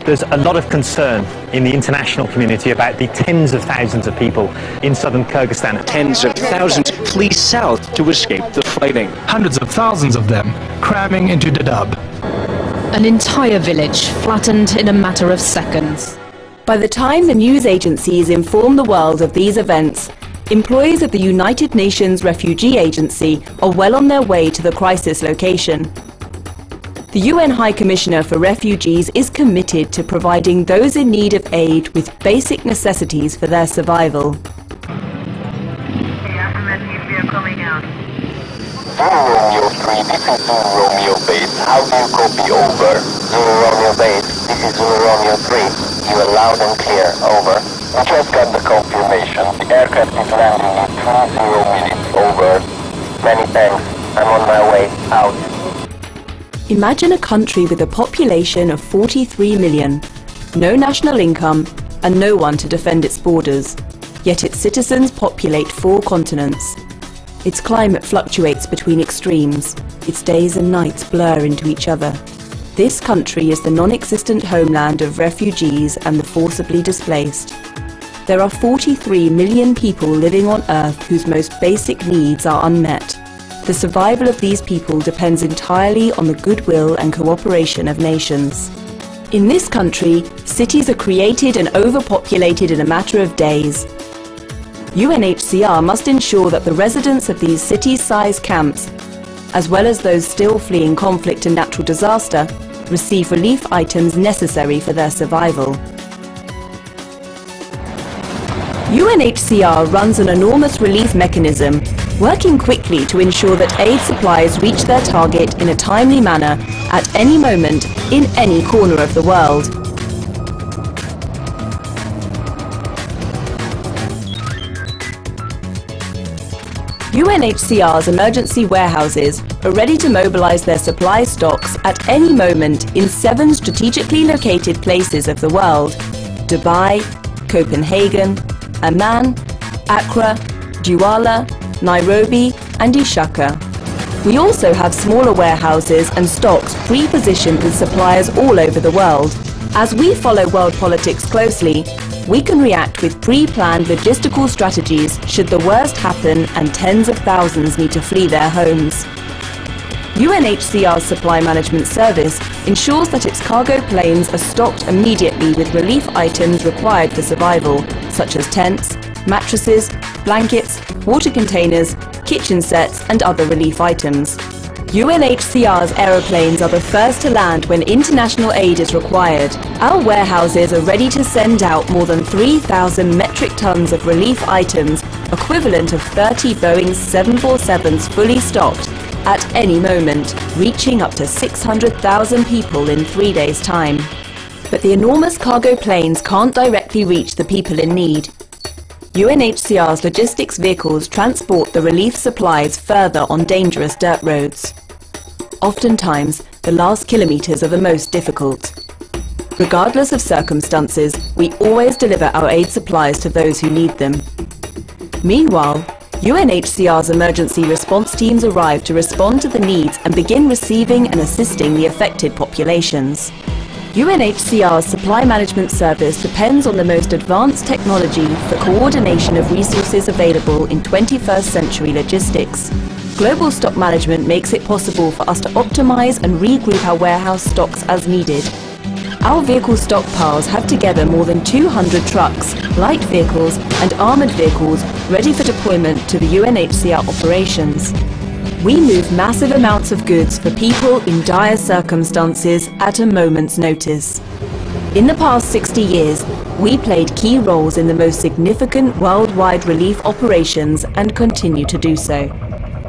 There's a lot of concern in the international community about the tens of thousands of people in southern Kyrgyzstan. Tens of thousands flee south to escape the fighting. Hundreds of thousands of them cramming into Dadab. An entire village flattened in a matter of seconds. By the time the news agencies inform the world of these events, employees of the United Nations Refugee Agency are well on their way to the crisis location. The UN High Commissioner for Refugees is committed to providing those in need of aid with basic necessities for their survival. Romeo 3, this is Zulu Romeo base. How do you copy? Over. Zulu Romeo base, this is Zulu Romeo 3. You are loud and clear. Over. We just got the confirmation. The aircraft is landing in 20 minutes. Over. Many thanks. I'm on my way. Out. Imagine a country with a population of 43 million, no national income and no one to defend its borders, yet its citizens populate 4 continents. Its climate fluctuates between extremes, its days and nights blur into each other. This country is the non-existent homeland of refugees and the forcibly displaced. There are 43 million people living on Earth whose most basic needs are unmet. The survival of these people depends entirely on the goodwill and cooperation of nations. In this country, cities are created and overpopulated in a matter of days. UNHCR must ensure that the residents of these city-sized camps, as well as those still fleeing conflict and natural disaster, receive relief items necessary for their survival. UNHCR runs an enormous relief mechanism, working quickly to ensure that aid supplies reach their target in a timely manner at any moment in any corner of the world. UNHCR's emergency warehouses are ready to mobilize their supply stocks at any moment in 7 strategically located places of the world: Dubai, Copenhagen, Amman, Accra, Douala, Nairobi and Ishaka. We also have smaller warehouses and stocks pre-positioned with suppliers all over the world. As we follow world politics closely, we can react with pre-planned logistical strategies should the worst happen and tens of thousands need to flee their homes. UNHCR's Supply Management Service ensures that its cargo planes are stocked immediately with relief items required for survival, such as tents, mattresses, blankets, water containers, kitchen sets and other relief items. UNHCR's aeroplanes are the first to land when international aid is required. Our warehouses are ready to send out more than 3,000 metric tons of relief items, equivalent of 30 Boeing 747s fully stocked, at any moment, reaching up to 600,000 people in 3 days' time. But the enormous cargo planes can't directly reach the people in need. UNHCR's logistics vehicles transport the relief supplies further on dangerous dirt roads. Oftentimes, the last kilometres are the most difficult. Regardless of circumstances, we always deliver our aid supplies to those who need them. Meanwhile, UNHCR's emergency response teams arrive to respond to the needs and begin receiving and assisting the affected populations. UNHCR's Supply Management Service depends on the most advanced technology for coordination of resources available in 21st century logistics. Global stock management makes it possible for us to optimize and regroup our warehouse stocks as needed. Our vehicle stockpiles have together more than 200 trucks, light vehicles and armoured vehicles ready for deployment to the UNHCR operations. We move massive amounts of goods for people in dire circumstances at a moment's notice. In the past 60 years, we played key roles in the most significant worldwide relief operations and continue to do so.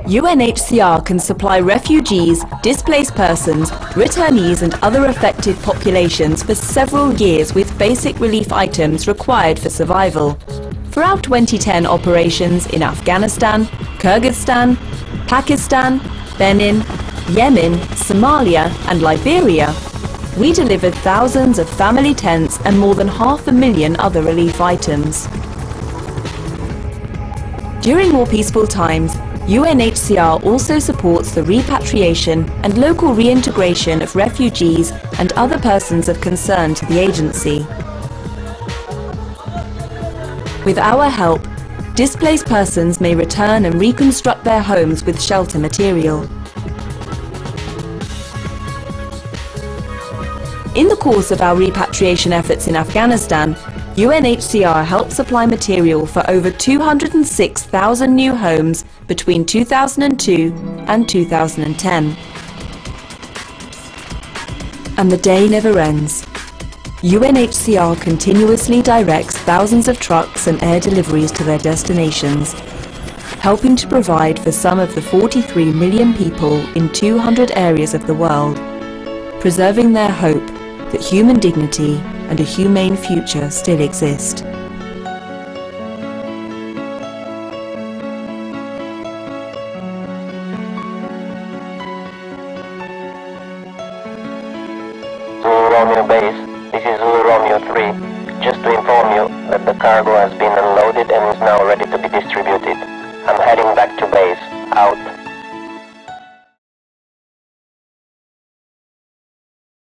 UNHCR can supply refugees, displaced persons, returnees and other affected populations for several years with basic relief items required for survival. For our 2010 operations in Afghanistan, Kyrgyzstan, Pakistan, Benin, Yemen, Somalia and Liberia, we delivered thousands of family tents and more than 500,000 other relief items. During more peaceful times, UNHCR also supports the repatriation and local reintegration of refugees and other persons of concern to the agency. With our help, displaced persons may return and reconstruct their homes with shelter material. In the course of our repatriation efforts in Afghanistan, UNHCR helped supply material for over 206,000 new homes between 2002 and 2010. And the day never ends. UNHCR continuously directs thousands of trucks and air deliveries to their destinations, helping to provide for some of the 43 million people in 200 areas of the world, preserving their hope that human dignity and a humane future still exist. Zulu Romeo Base, this is Zulu Romeo 3. Just to inform you that the cargo has been unloaded and is now ready to be distributed.